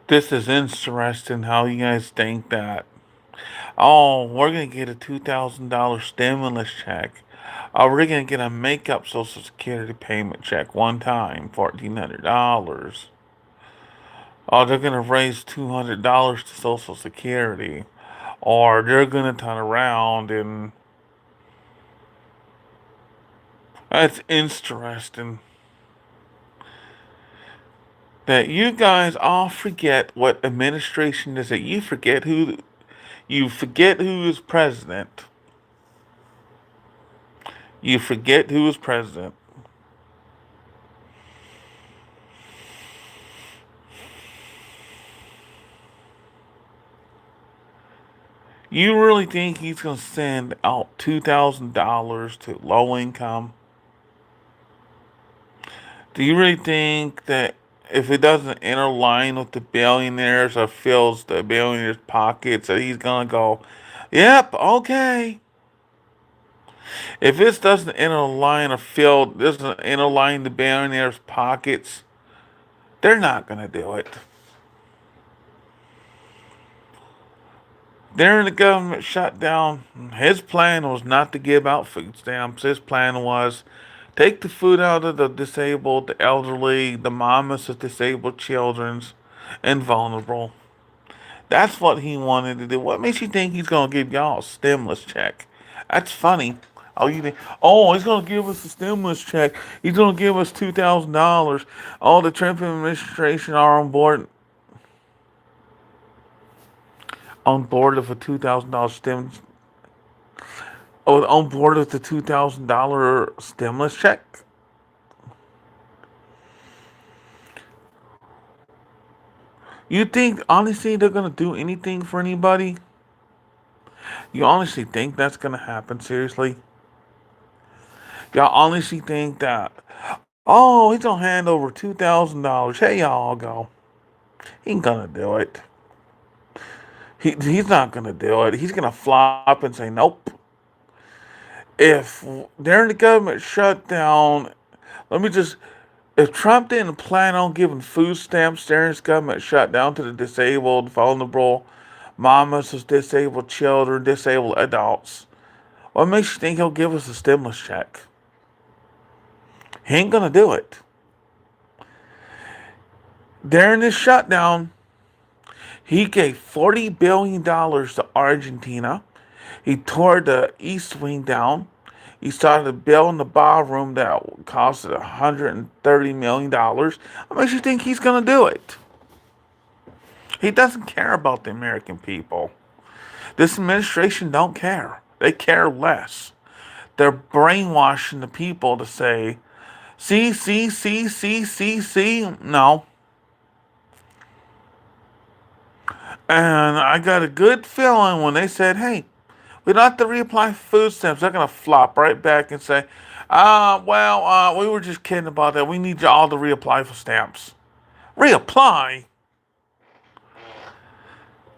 This is interesting how you guys think that, oh, we're going to get a $2,000 stimulus check. Oh, we're going to get a makeup Social Security payment check one time, $1,400. Oh, they're going to raise $200 to Social Security. Or they're going to turn around and. That's interesting that you guys all forget what administration is. That you forget who is president. You forget who is president. You really think he's going to send out $2,000 to low income? Do you really think that if it doesn't interline with the billionaires or fills the billionaires' pockets, that he's going to go, yep, okay? If this doesn't interline or fill, doesn't interline the billionaires' pockets, they're not going to do it. During the government shutdown, his plan was not to give out food stamps. His plan was take the food out of the disabled, the elderly, the mamas of disabled children, and vulnerable. That's what he wanted to do. What makes you think he's going to give y'all a stimulus check? That's funny. Oh, you think? Oh, he's going to give us a stimulus check. He's going to give us $2,000. Oh, the Trump administration are on board of a $2,000 stimulus. Oh, on board with the $2,000 stimulus check. You think honestly they're going to do anything for anybody? You honestly think that's going to happen? Seriously? Y'all honestly think that? Oh, he's gonna hand over $2,000. Hey, y'all go. He ain't gonna do it. He's not gonna do it. He's gonna flop and say nope. If during the government shutdown, let me just. If Trump didn't plan on giving food stamps during his government shutdown to the disabled, vulnerable, mamas with disabled children, disabled adults, what makes you think he'll give us a stimulus check? He ain't gonna do it. During this shutdown, he gave $40 billion to Argentina. He tore the East Wing down. He started a bill in the ballroom that costed $130 million. What makes you think he's going to do it? He doesn't care about the American people. This administration don't care. They care less. They're brainwashing the people to say, see, see, see, see, see, see. No. And I got a good feeling when they said, hey, we don't have to reapply food stamps. They're going to flop right back and say, we were just kidding about that. We need you all to reapply for stamps. Reapply?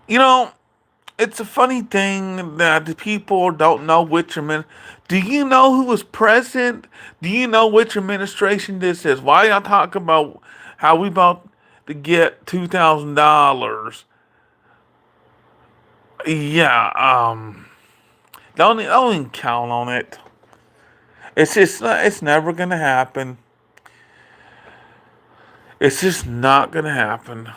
You know, it's a funny thing that the people don't know which Do you know who was president? Do you know which administration this is? Why y'all talk about how we about to get $2,000? Yeah, don't even count on it. It's never gonna happen. It's just not gonna happen.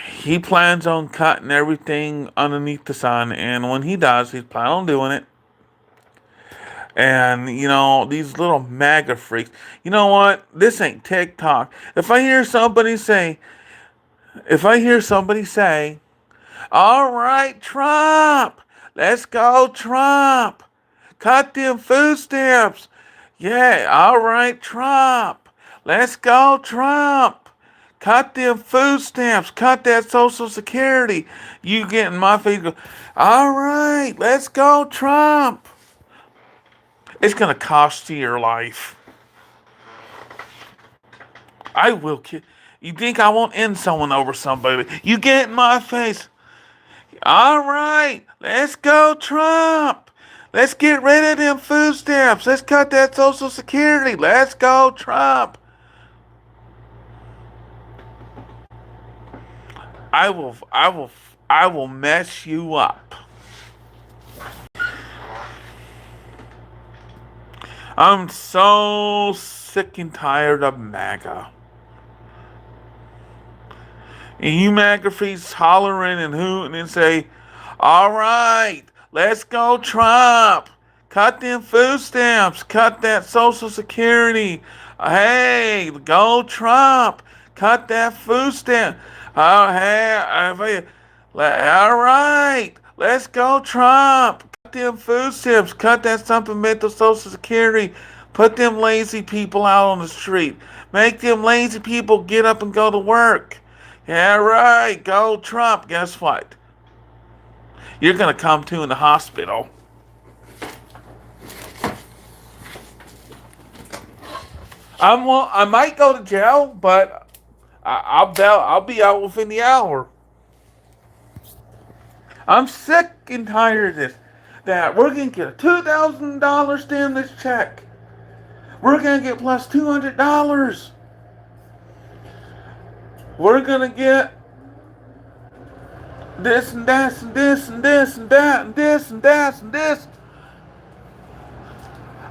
He plans on cutting everything underneath the sun, and when he does, he's planning on doing it. And these little MAGA freaks. You know what? This ain't TikTok. If I hear somebody say, "All right, Trump, let's go, Trump, cut them food stamps." Yeah, all right, Trump. Let's go, Trump. Cut them food stamps. Cut that Social Security. You get in my face. Go, all right, let's go, Trump. It's going to cost you your life. I will kill. You think I won't end someone over somebody? You get in my face. All right, let's go, Trump. Let's get rid of them food stamps. Let's cut that Social Security. Let's go, Trump. I will, I will, I will mess you up. I'm so sick and tired of MAGA. And you MAGA freaks hollering and hooting and say, all right, let's go Trump. Cut them food stamps. Cut that Social Security. Hey, go Trump. Cut that food stamp. Oh, hey, all right, let's go Trump. Cut them food stamps. Cut that supplemental Social Security. Put them lazy people out on the street. Make them lazy people get up and go to work. Yeah, right. Go Trump. Guess what? You're going to come to in the hospital. I might go to jail, but I'll be out within the hour. I'm sick and tired of this. That we're going to get a $2,000 stimulus check. We're going to get plus $200. We're going to get this and that and this and this and that and this and that and this.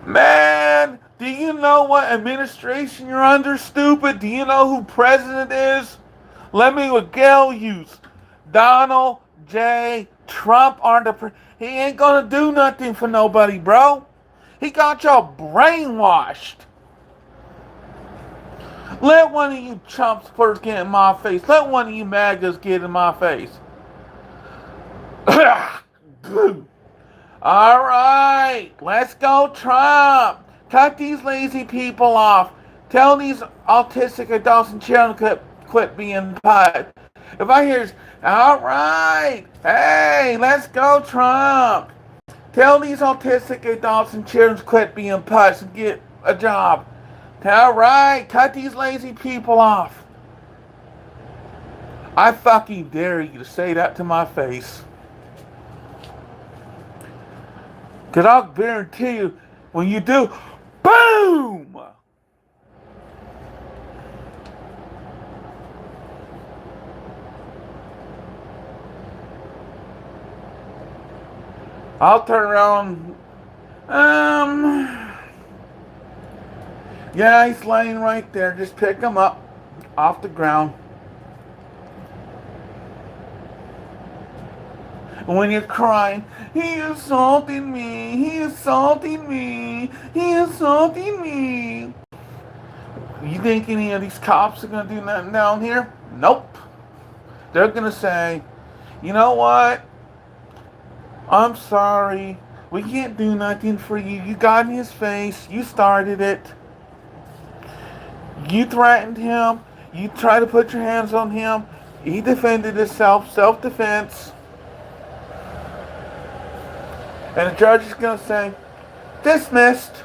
Man, do you know what administration you're under, stupid? Do you know who president is? Let me regale you. Donald J. Trump he ain't gonna do nothing for nobody, bro. He got y'all brainwashed. Let one of you chumps first get in my face. Let one of you MAGAs get in my face. All right, let's go Trump. Cut these lazy people off. Tell these autistic adults and children to quit being put. If I hear, all right, hey, let's go Trump. Tell these autistic adults and children to quit being putts and get a job. All right, cut these lazy people off. I fucking dare you to say that to my face. Because I'll guarantee you, when you do, boom! I'll turn around. Yeah, he's laying right there. Just pick him up off the ground. When you're crying, he assaulted me, he assaulted me, he assaulted me. You think any of these cops are going to do nothing down here? Nope. They're going to say, you know what? I'm sorry. We can't do nothing for you. You got in his face. You started it. You threatened him. You tried to put your hands on him. He defended himself. Self-defense. And the judge is going to say, dismissed.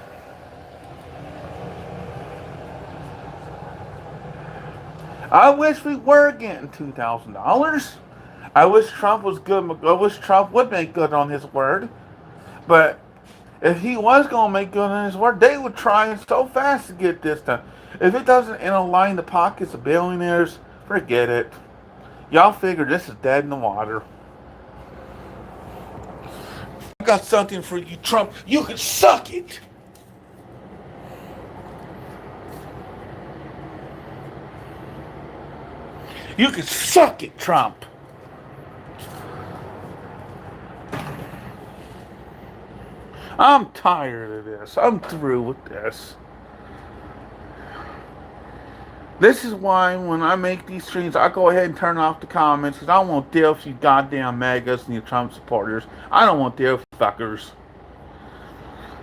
I wish we were getting $2,000. I wish Trump was good. I wish Trump would make good on his word. But if he was going to make good on his word, they would try so fast to get this done. If it doesn't interline the pockets of billionaires, forget it. Y'all figure this is dead in the water. I got something for you, Trump. You can suck it. You can suck it, Trump. I'm tired of this. I'm through with this. This is why when I make these streams, I go ahead and turn off the comments because I don't want to deal with you goddamn MAGAs and your Trump supporters. I don't want to deal with fuckers.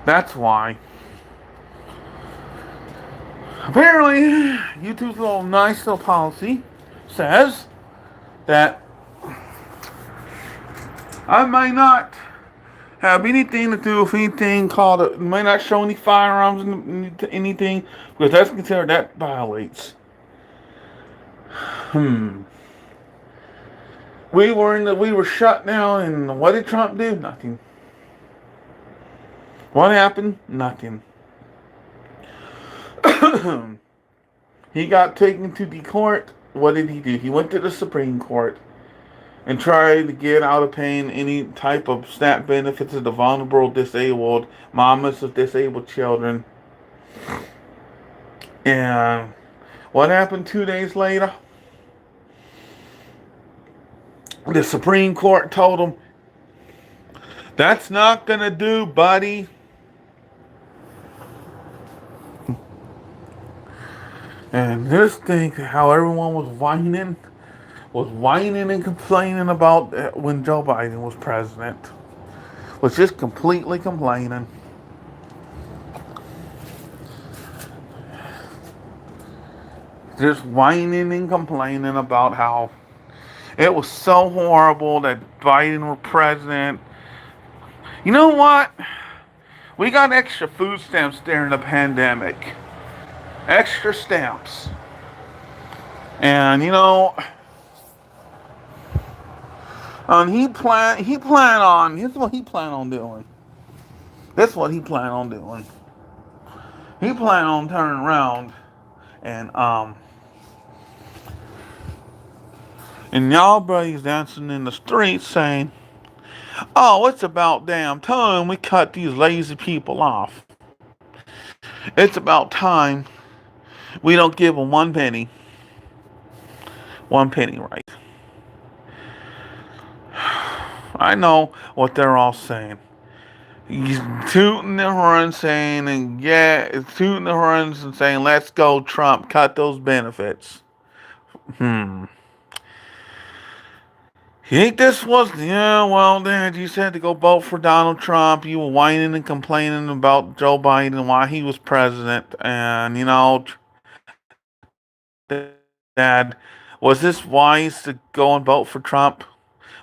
That's why. Apparently, YouTube's little nice little policy says that I may not have anything to do with anything called, it may not show any firearms and anything, because that's considered that violates. We were shut down, and what did Trump do? Nothing. What happened? Nothing. He got taken to the court. What did he do? He went to the Supreme Court. and try to get out of paying any type of SNAP benefits to the vulnerable, disabled, mamas of disabled children. And what happened 2 days later? The Supreme Court told them, that's not going to do, buddy. And this thing, how everyone was whining and complaining about when Joe Biden was president, was just completely complaining. Just whining and complaining about how it was so horrible that Biden was president. You know what? We got extra food stamps during the pandemic. Extra stamps. And he plan on here's what he planned on doing. That's what he planned on doing. He planned on turning around and y'all buddies dancing in the streets saying, "Oh, it's about damn time we cut these lazy people off. It's about time we don't give them one penny, right?" I know what they're all saying. He's tooting the horn saying, and yeah, tooting the horns and saying, "Let's go, Trump, cut those benefits." Hmm. You think this was, yeah, well, Dad, you said to go vote for Donald Trump. You were whining and complaining about Joe Biden and why he was president. And, Dad, was this wise to go and vote for Trump?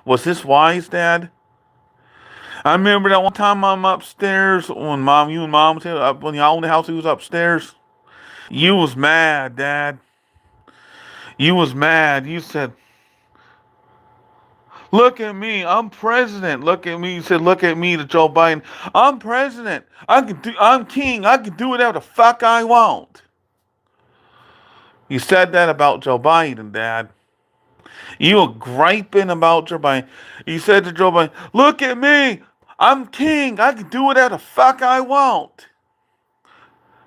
Was this wise, Dad? I remember that one time I'm upstairs when you and Mom was up when y'all owned the house. He was upstairs. You was mad, Dad. You was mad. You said, "Look at me, I'm president. Look at me." You said, "Look at me," to Joe Biden. "I'm president. I'm king. I can do whatever the fuck I want." You said that about Joe Biden, Dad. You were griping about Joe Biden. You said to Joe Biden, "Look at me. I'm king. I can do whatever the fuck I want."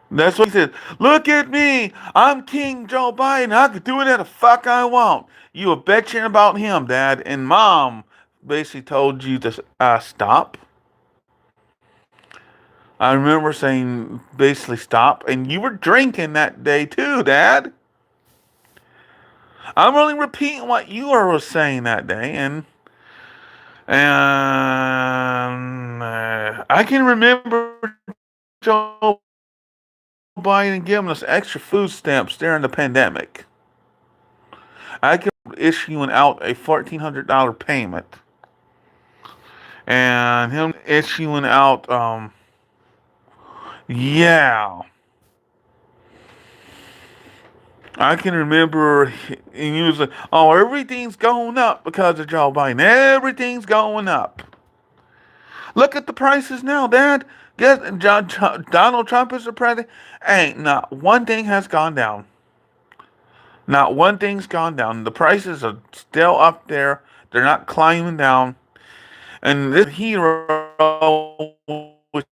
That's what he said. "Look at me. I'm King Joe Biden. I can do whatever the fuck I want." You were bitching about him, Dad. And Mom basically told you to stop. I remember saying basically stop. And you were drinking that day too, Dad. I'm only repeating what you were saying that day. And I can remember Joe Biden giving us extra food stamps during the pandemic. I can issuing out a $1,400 payment, and him issuing out yeah. I can remember he was like, "Oh, everything's going up because of Joe Biden. Everything's going up. Look at the prices now, Dad. Guess Donald Trump is the president. Ain't not one thing has gone down. Not one thing's gone down. The prices are still up there. They're not climbing down. And this hero, which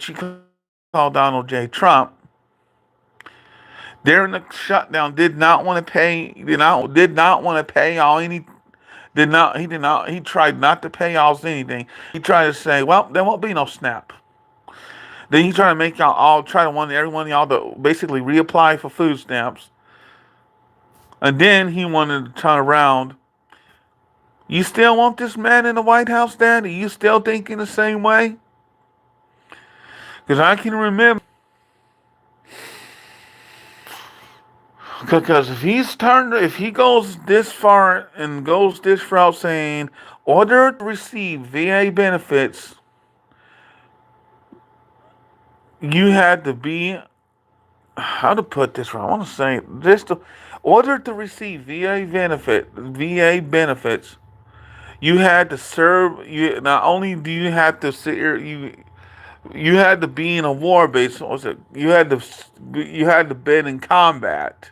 you call Donald J. Trump, during the shutdown, did not want to pay. Did not want to pay all any. Did not. He did not. He tried not to pay y'all anything. He tried to say, "Well, there won't be no snap." Then he tried to make y'all all try to want everyone y'all to basically reapply for food stamps. And then he wanted to turn around. You still want this man in the White House, Dad? Are you still thinking the same way? Because I can remember. Because if he goes this far and goes this route saying, order to receive VA benefits, you had to be, how to put this right? I want to say this: to order to receive VA benefits, you had to serve. You not only do you have to sit here, you had to be in a war base. What was it? You had to been in combat.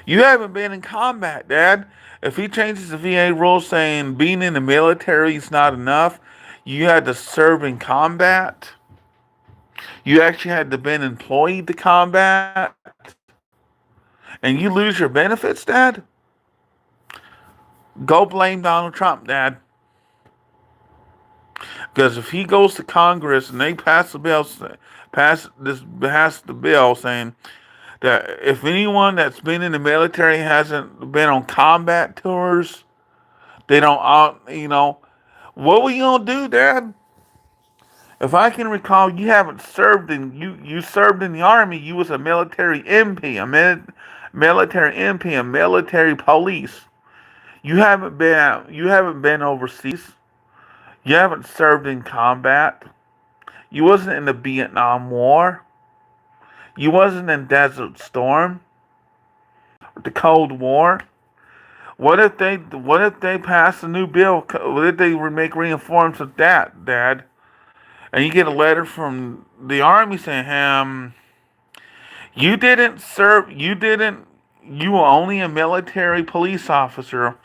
You haven't been in combat, Dad. If he changes the VA rules saying being in the military is not enough, you had to serve in combat. You actually had to been employed to combat, and you lose your benefits, Dad. Go blame Donald Trump, Dad. Because if he goes to Congress and they pass the bill saying that if anyone that's been in the military hasn't been on combat tours, they don't, what were you gonna do, Dad? If I can recall, you haven't served in you served in the army. You was a military MP, military MP, a military police. You haven't been overseas. You haven't served in combat. You wasn't in the Vietnam War. You wasn't in Desert Storm, the Cold War. What if they pass a new bill? What if they make reforms of that, Dad? And you get a letter from the army saying, you didn't serve. You didn't. You were only a military police officer.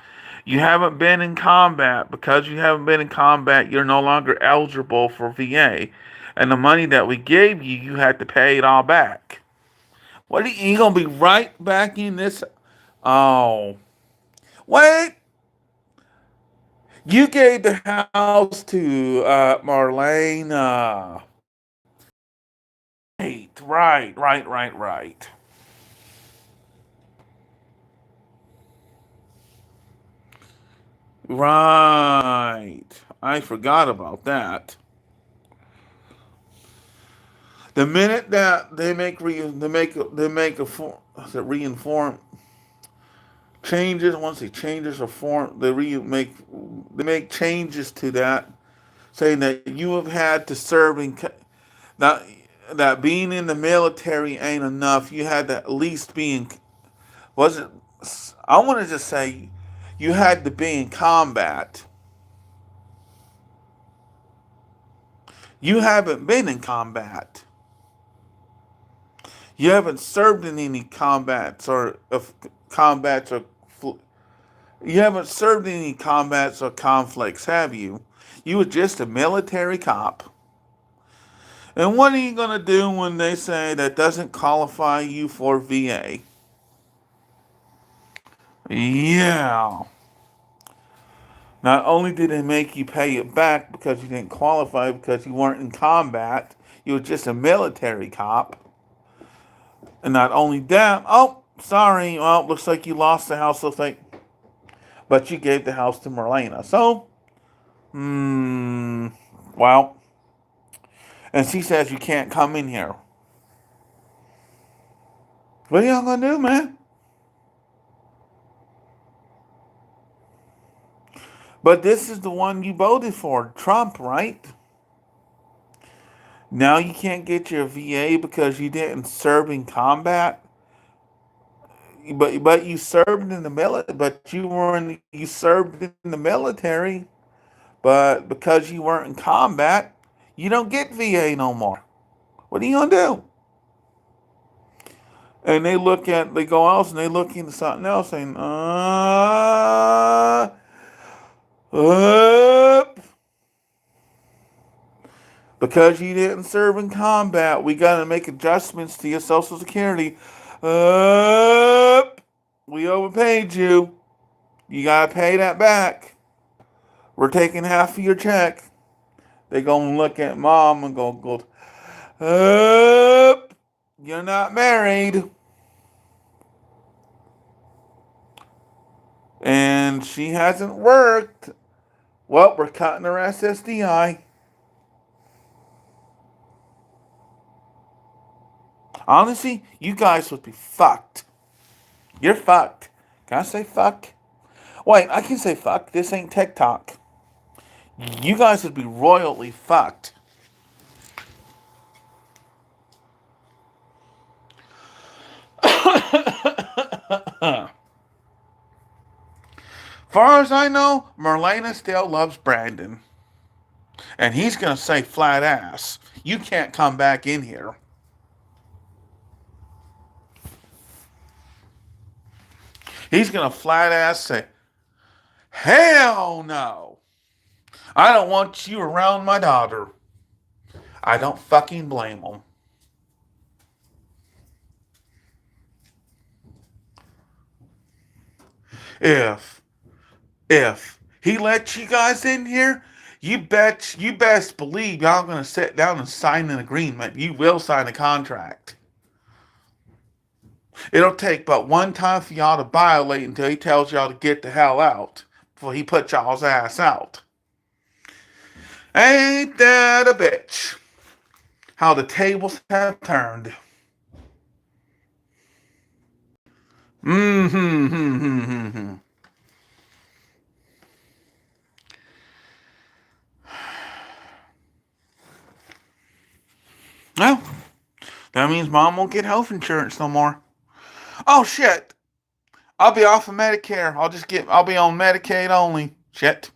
You haven't been in combat. Because you haven't been in combat, you're no longer eligible for VA. And the money that we gave you, you had to pay it all back. What are you gonna be right back in this? Oh, wait! You gave the house to Marlene. Right. Right. I forgot about that. The minute that they make a reinform changes, once they changes or form they make changes to that, saying that you have had to serve in that that being in the military ain't enough. You had to at least be in, was it? I want to just say you had to be in combat. You haven't been in combat. You haven't served in any combats or you haven't served in any combats or conflicts, have you? You were just a military cop. And what are you going to do when they say that doesn't qualify you for VA? Yeah. Not only did they make you pay it back because you didn't qualify because you weren't in combat, you were just a military cop. And not only that, oh, sorry, well, looks like you lost the house, looks like, but you gave the house to Marlena. So, well, and she says you can't come in here. What are y'all gonna do, man? But this is the one you voted for, Trump, right? Now you can't get your VA because you didn't serve in combat. But you served in the military. But you served in the military. But because you weren't in combat, you don't get VA no more. What are you gonna do? And they go else and they look into something else saying, up. Because you didn't serve in combat, we got to make adjustments to your Social Security. Up. We overpaid you. You got to pay that back. We're taking half of your check. They gonna look at mom and go, up. You're not married. And she hasn't worked. Well, we're cutting her SSDI. Honestly, you guys would be fucked. You're fucked. Can I say fuck? Wait, I can say fuck. This ain't TikTok. You guys would be royally fucked. Far as I know, Marlena still loves Brandon. And he's gonna say flat ass, you can't come back in here. He's gonna flat ass say, Hell no. I don't want you around my daughter. I don't fucking blame them. If if he lets you guys in here, you best believe y'all gonna sit down and sign an agreement. You will sign a contract. It'll take but one time for y'all to violate until he tells y'all to get the hell out before he puts y'all's ass out. Ain't that a bitch? How the tables have turned. Mm-hmm. Well, that means mom won't get health insurance no more. Oh shit. I'll be off of Medicare. I'll be on Medicaid only. Shit.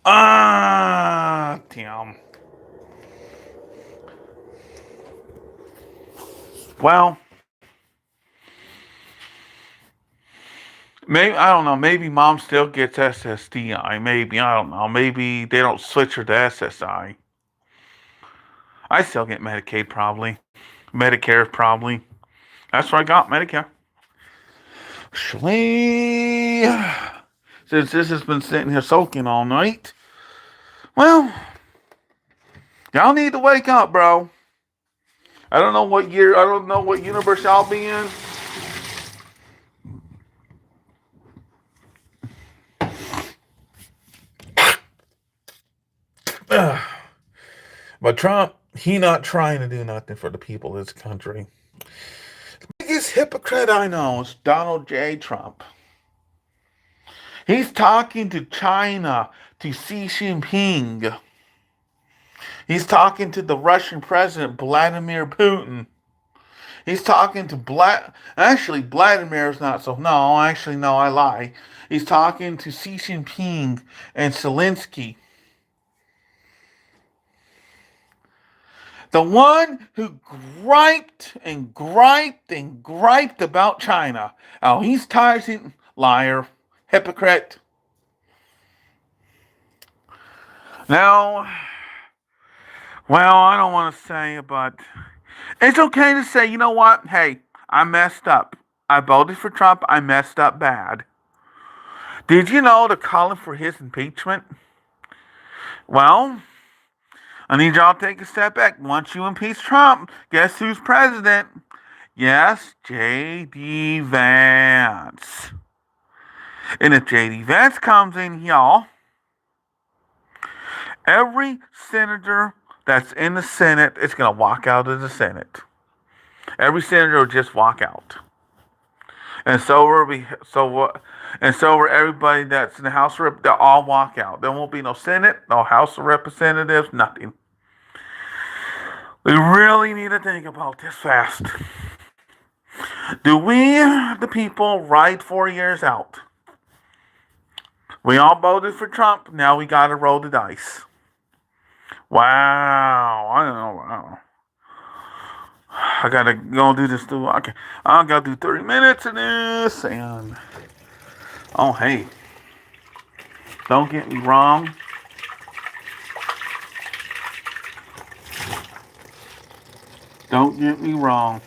Damn. Well, maybe, I don't know. Maybe mom still gets SSDI. Maybe, I don't know. Maybe they don't switch her to SSI. I still get Medicaid probably. Medicare probably. That's where I got Medicare. Actually, since this has been sitting here soaking all night, well, y'all need to wake up, bro. I don't know what year, I don't know what universe I'll be in. But Trump, he not trying to do nothing for the people of this country. The biggest hypocrite I know is Donald J. Trump. He's talking to China, to Xi Jinping. He's talking to the Russian president, Vladimir Putin. He's talking to Actually, Vladimir's not so. No, actually, no, I lie. He's talking to Xi Jinping and Zelensky. The one who griped and griped and griped about China. Oh, he's tired. Liar. Hypocrite. Now, well, I don't want to say it, but it's okay to say, you know what? Hey, I messed up. I voted for Trump. I messed up bad. Did you know they're calling for his impeachment? Well, I need y'all to take a step back. Once you impeach Trump, guess who's president? Yes, J.D. Vance. And if J.D. Vance comes in, y'all, every senator that's in the Senate is going to walk out of the Senate. Every senator will just walk out. And so will everybody that's in the House of Representatives. They'll all walk out. There won't be no Senate, no House of Representatives, nothing. We really need to think about this fast. Do we, the people, ride 4 years out? We all voted for Trump. Now we got to roll the dice. Wow. I don't know. Wow. I got to go do this. Okay. I got to do 30 minutes of this. And, oh, hey. Don't get me wrong. Don't get me wrong.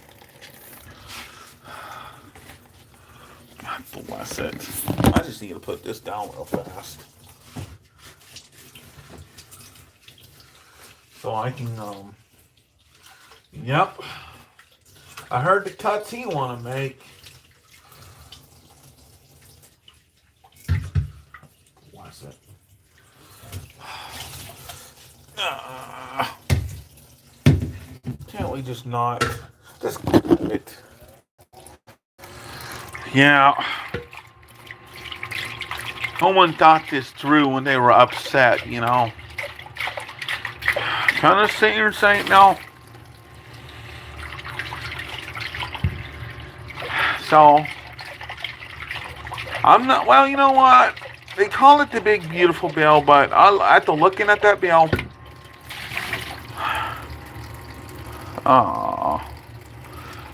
God bless it. I just need to put this down real fast. So I can, yep. I heard the cuts he want to make. Bless it. Can't we just not? Just it. Yeah. No one thought this through when they were upset, you know. Kind of sit here and say, no. So, I'm not, well, you know what? They call it the big beautiful bill, but after looking at that bill,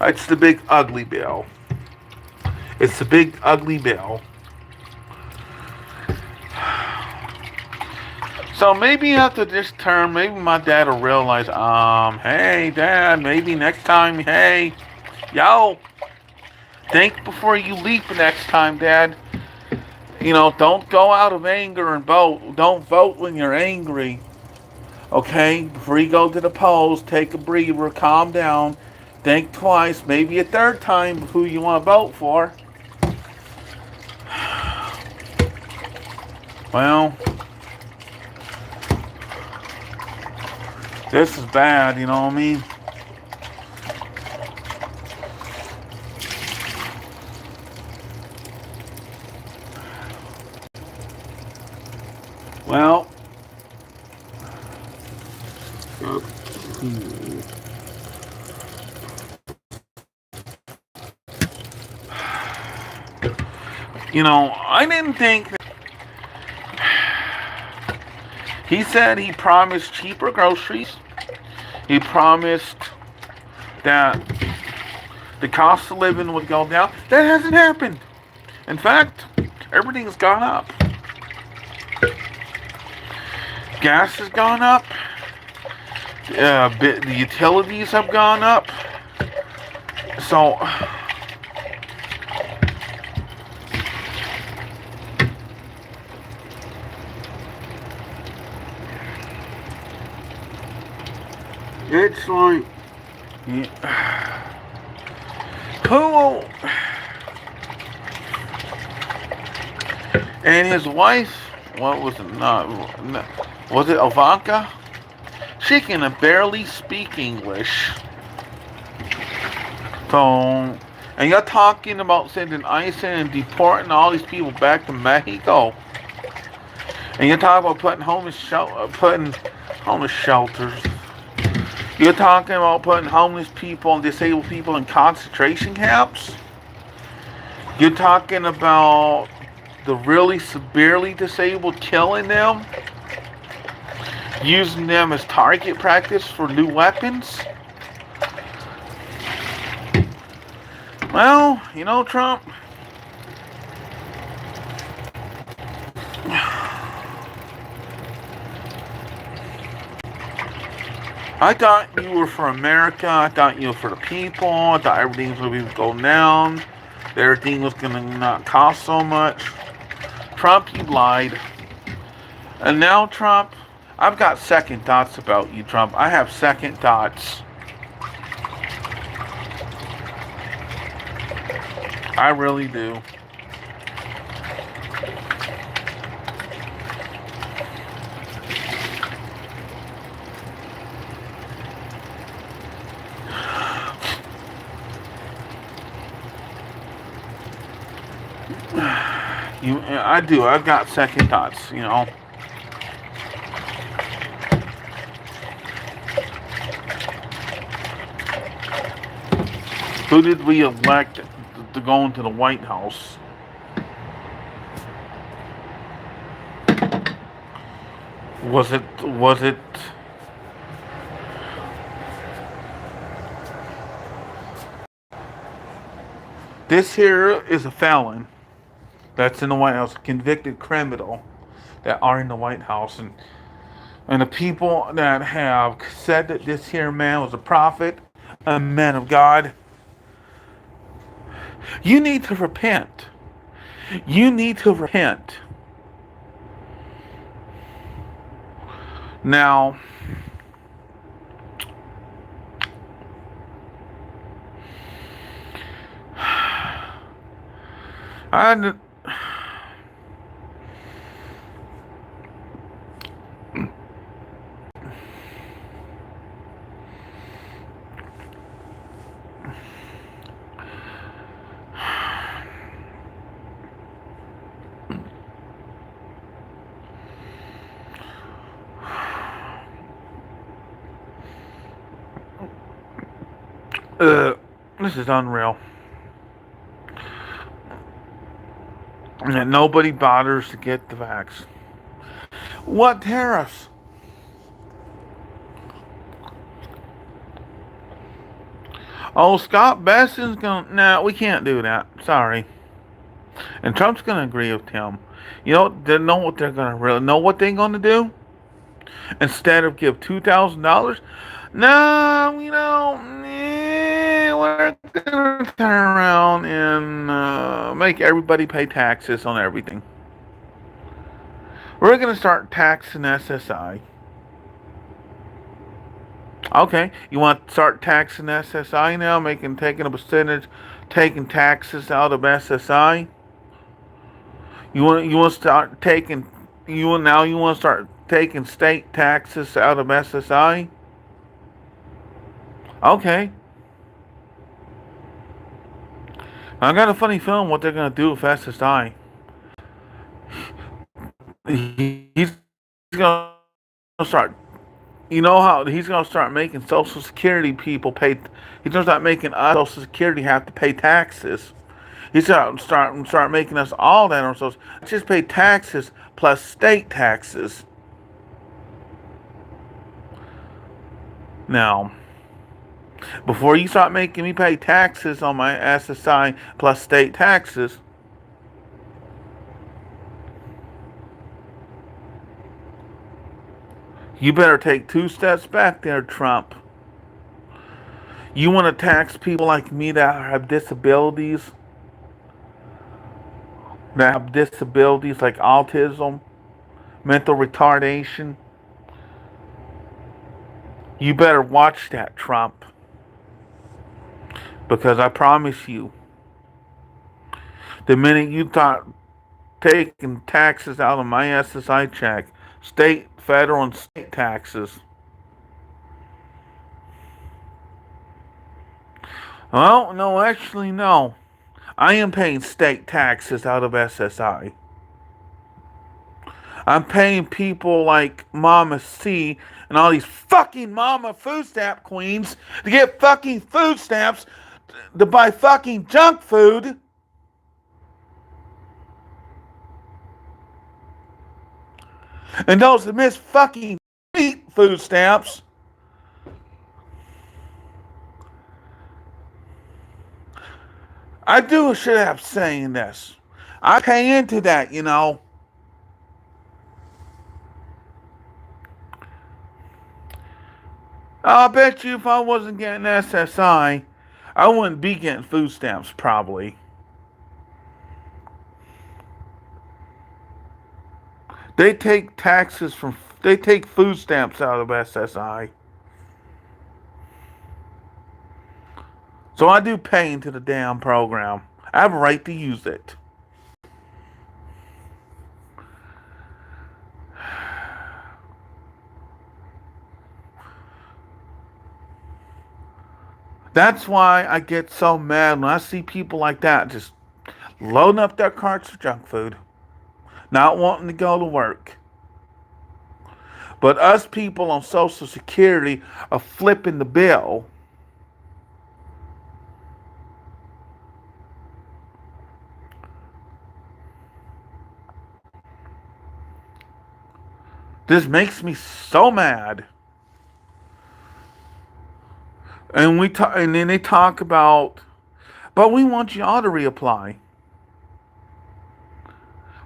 it's the big ugly bill. It's the big ugly bill. So maybe after this term, maybe my dad will realize, hey, Dad, maybe next time, hey, yo, think before you leap next time, Dad. Don't go out of anger and vote. Don't vote when you're angry. Okay? Before you go to the polls, take a breather, calm down, think twice, maybe a third time who you want to vote for. Well, this is bad, you know what I mean? Well, I didn't think that. He said he promised cheaper groceries. He promised that the cost of living would go down. That hasn't happened. In fact, everything's gone up. Gas has gone up. The utilities have gone up. So, it's like, who? And his wife, what was it? Not was it Ivanka? She can barely speak English. So, and you're talking about sending ICE and deporting all these people back to Mexico. And you're talking about putting homeless shelters. You're talking about putting homeless people and disabled people in concentration camps. You're talking about the really severely disabled, killing them, using them as target practice for new weapons. Well, Trump, I thought you were for America. I thought you were for the people. I thought everything was going to go down. Everything was going to not cost so much. Trump, you lied. And now, Trump, I've got second thoughts about you, Trump. I have second thoughts. I really do. I do. I've got second thoughts. Who did we elect to go into the White House? Was it this here is a felon that's in the White House, a convicted criminal that are in the White House, and the people that have said that this here man was a prophet, a man of God, you need to repent. You need to repent. Now, I this is unreal. And nobody bothers to get the vax. What tariffs? Oh, Scott Besson's gonna. Nah, we can't do that. Sorry. And Trump's gonna agree with him. They know what they're gonna really know what they're gonna do. instead of give $2,000. No, we're gonna turn around and make everybody pay taxes on everything. We're gonna start taxing SSI. Okay, you want to start taxing SSI now, taking a percentage, taking taxes out of SSI. You want to start taking you want to start taking state taxes out of SSI. Okay, I got a funny feeling what they're gonna do with SSI. He's gonna start. You know how he's gonna start making Social Security people pay. He's gonna start making us Social Security have to pay taxes. He's gonna start making us all that on social. Just pay taxes plus state taxes. Now, before you start making me pay taxes on my SSI plus state taxes, you better take 2 steps back there, Trump. You want to tax people like me that have disabilities, like autism, mental retardation? You better watch that, Trump. Because I promise you, the minute you start taking taxes out of my SSI check, state, federal, and state taxes. Well, no, actually, no. I am paying state taxes out of SSI. I'm paying people like Mama C and all these fucking Mama food stamp queens to get fucking food stamps to buy fucking junk food. And those that miss fucking food stamps. Should have saying this. I pay into that. I bet you if I wasn't getting SSI, I wouldn't be getting food stamps probably. They take food stamps out of SSI. So I do pay into the damn program. I have a right to use it. That's why I get so mad when I see people like that just loading up their carts for junk food, not wanting to go to work. But us people on Social Security are flipping the bill. This makes me so mad. And then they talk about, but we want y'all to reapply.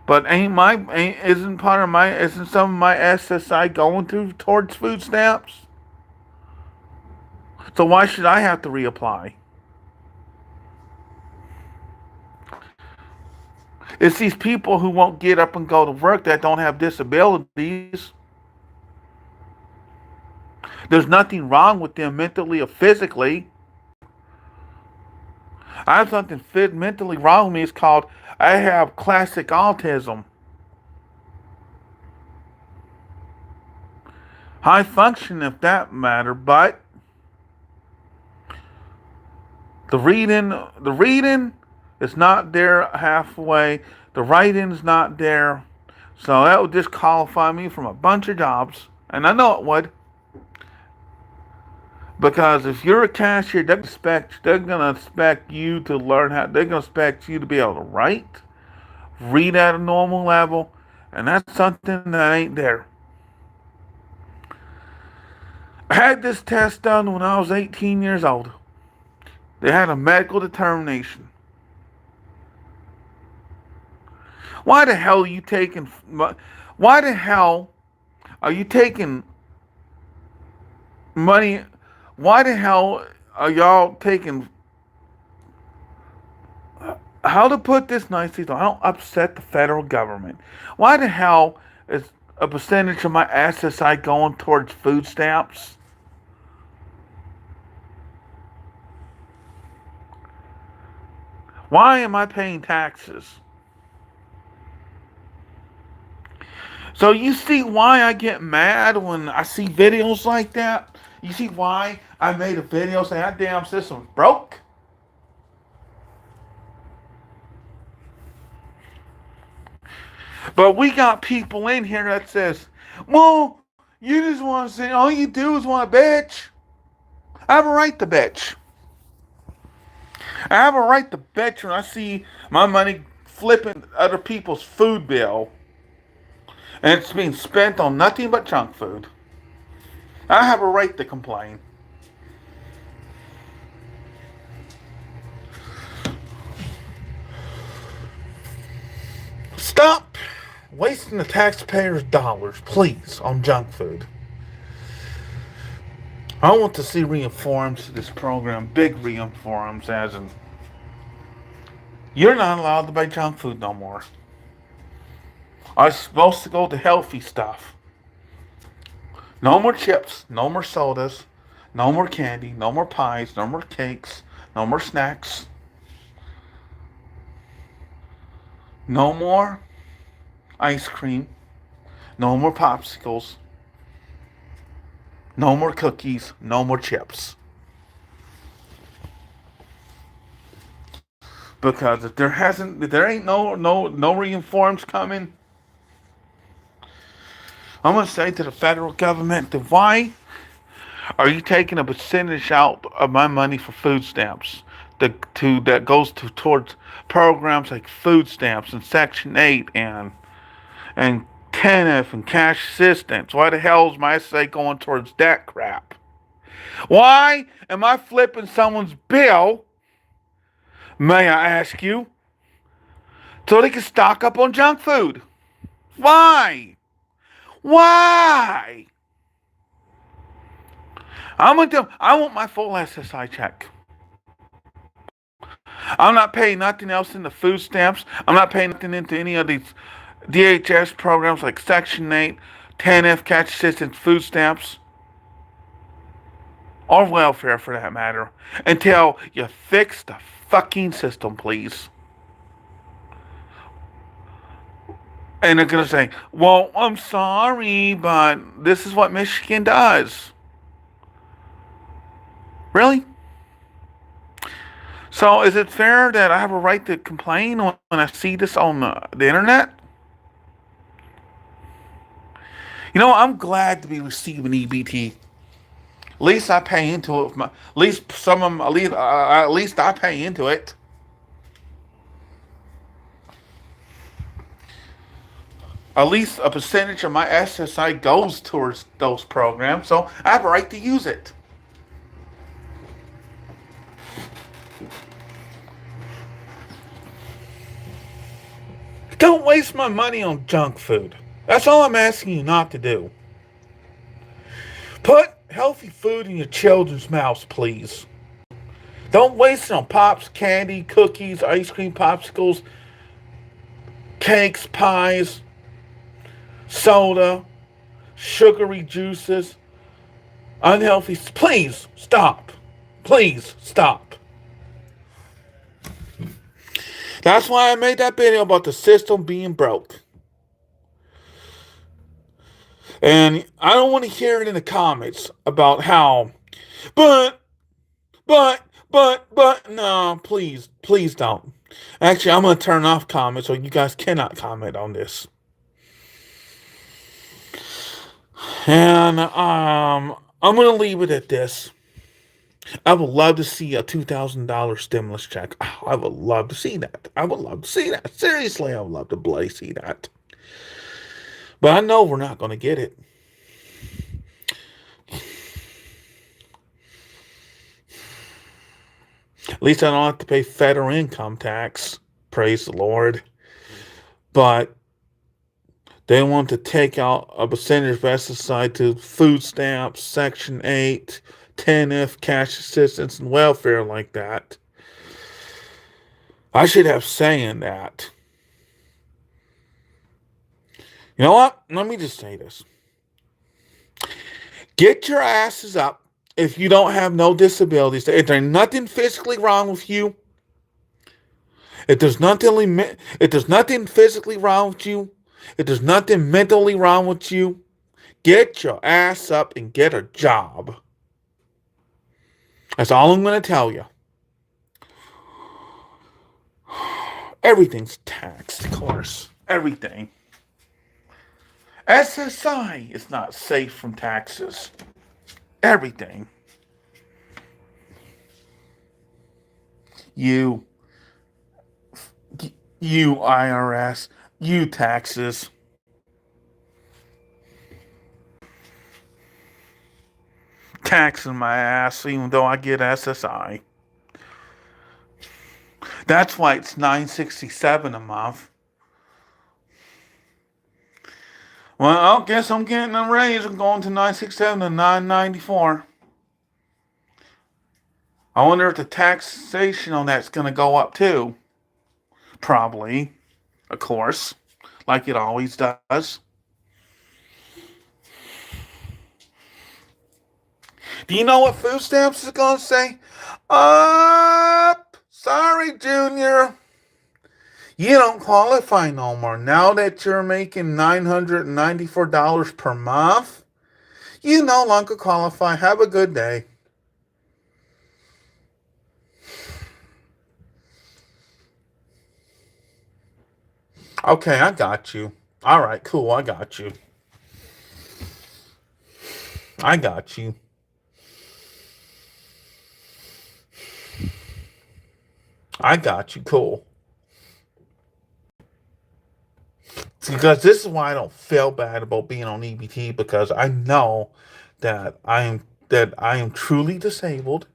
But isn't some of my SSI going towards food stamps? So why should I have to reapply? It's these people who won't get up and go to work that don't have disabilities. There's nothing wrong with them mentally or physically. I have something mentally wrong with me. It's called I have classic autism. High function, if that matter, but the reading is not there halfway. The writing is not there. So that would disqualify me from a bunch of jobs. And I know it would. Because if you're a cashier, they're gonna expect you to learn how. They're gonna expect you to be able to write, read at a normal level, and that's something that ain't there. I had this test done when I was 18 years old. They had a medical determination. Why the hell are you taking? Why the hell are you taking money? Why the hell are y'all taking? How to put this nicely so I don't upset the federal government? Why the hell is a percentage of my SSI going towards food stamps? Why am I paying taxes? So you see why I get mad when I see videos like that? You see why I made a video saying that damn system's broke? But we got people in here that says, well, you just want to say, all you do is want to bitch. I have a right to bitch. I have a right to bitch when I see my money flipping other people's food bill and it's being spent on nothing but junk food. I have a right to complain. Stop wasting the taxpayers' dollars, please, on junk food. I want to see reforms to this program, big reforms, as in you're not allowed to buy junk food no more. I'm supposed to go to healthy stuff. No more chips, no more sodas, no more candy, no more pies, no more cakes, no more snacks, no more ice cream, no more popsicles, no more cookies, no more chips. Because if there ain't no reforms coming, I'm gonna say to the federal government, why are you taking a percentage out of my money for food stamps that goes towards programs like food stamps and Section 8 and 10F and cash assistance? Why the hell is my say going towards that crap? Why am I flipping someone's bill, may I ask you, so they can stock up on junk food? Why? Why? I want my full SSI check. I'm not paying nothing else in the food stamps. I'm not paying nothing into any of these DHS programs like Section 8, 10F, cash assistance, food stamps, or welfare for that matter, until you fix the fucking system, please. And they're going to say, well, I'm sorry, but this is what Michigan does. Really? So is it fair that I have a right to complain when I see this on the internet? You know, I'm glad to be receiving EBT. At least I pay into it. At least some of them, at least I pay into it. At least a percentage of my SSI goes towards those programs, so I have a right to use it. Don't waste my money on junk food. That's all I'm asking you not to do. Put healthy food in your children's mouths, please. Don't waste it on pops, candy, cookies, ice cream, popsicles, cakes, pies, soda, sugary juices, unhealthy. Please stop. Please stop. That's why I made that video about the system being broke. And I don't want to hear it in the comments about how, but, no, please don't. Actually, I'm going to turn off comments so you guys cannot comment on this. And I'm going to leave it at this. I would love to see a $2,000 stimulus check. Oh, I would love to see that. I would love to see that. Seriously, I would love to bloody see that. But I know we're not going to get it. At least I don't have to pay federal income tax. Praise the Lord. But They want to take out a percentage of SSI to food stamps, Section 8, 10F, cash assistance, and welfare like that. I should have say in that. You know what? Let me just say this. Get your asses up if you don't have no disabilities. If there's nothing physically wrong with you, if there's nothing physically wrong with you, if there's nothing mentally wrong with you, get your ass up and get a job. That's all I'm going to tell you. Everything's taxed, of course. Everything. SSI is not safe from taxes. Everything. You, you IRS, you taxes. Taxing my ass even though I get SSI. That's why it's $9.67 a month. Well, I guess I'm getting a raise. I'm going to $9.67 to $9.94. I wonder if the taxation on that's going to go up too. Probably, of course, like it always does. Do you know what food stamps is going to say? Sorry, Junior. You don't qualify no more. Now that you're making $994 per month, you no longer qualify. Have a good day. Okay, I got you. All right, cool. I got you. I got you. I got you. Cool. Because this is why I don't feel bad about being on EBT, because I know that I am truly disabled,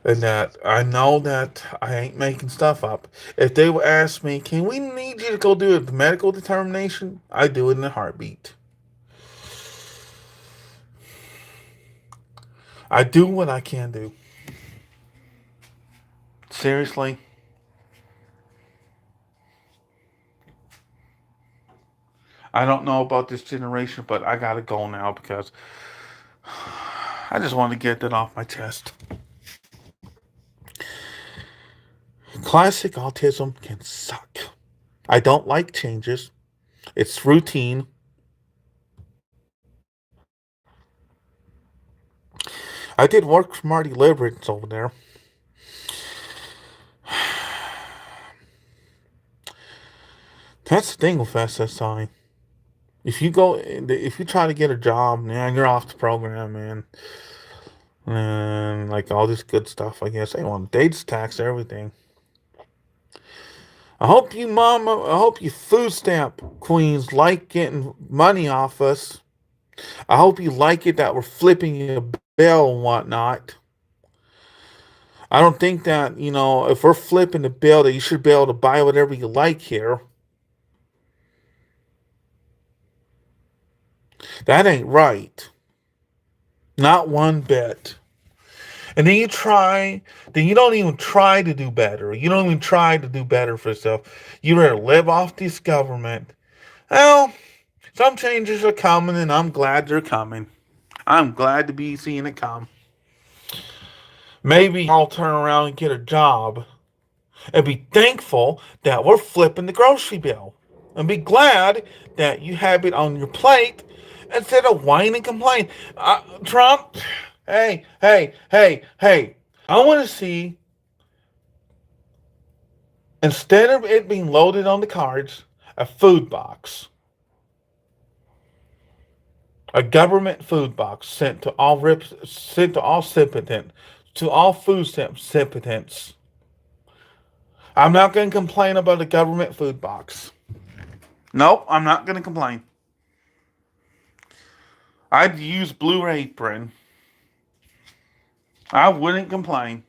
and that I know that I ain't making stuff up. If they would ask me, can we need you to go do a medical determination? I do it in a heartbeat. I do what I can do. Seriously. I don't know about this generation, but I gotta go now because I just want to get that off my chest. Classic autism can suck. I don't like changes. It's routine. I did work for Marty Liberts over there. That's the thing with SSI. If you try to get a job, man, you're off the program, man. And like all this good stuff, I guess they just tax everything. I hope you food stamp queens like getting money off us. I hope you like it that we're flipping a bill and whatnot. I don't think that, if we're flipping the bill, that you should be able to buy whatever you like here. That ain't right. Not one bit. And then you don't even try to do better. You don't even try to do better for yourself. You rather live off this government. Well, some changes are coming, and I'm glad they're coming. I'm glad to be seeing it come. Maybe I'll turn around and get a job and be thankful that we're flipping the grocery bill. And be glad that you have it on your plate instead of whine and complain. Trump, hey, hey, hey, hey. I want to see, instead of it being loaded on the cards, a food box. A government food box sent to all recipients, to all food recipients. I'm not going to complain about a government food box. Nope, I'm not going to complain. I'd use Blue Apron. I wouldn't complain.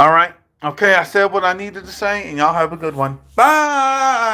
All right. Okay, I said what I needed to say, and y'all have a good one. Bye.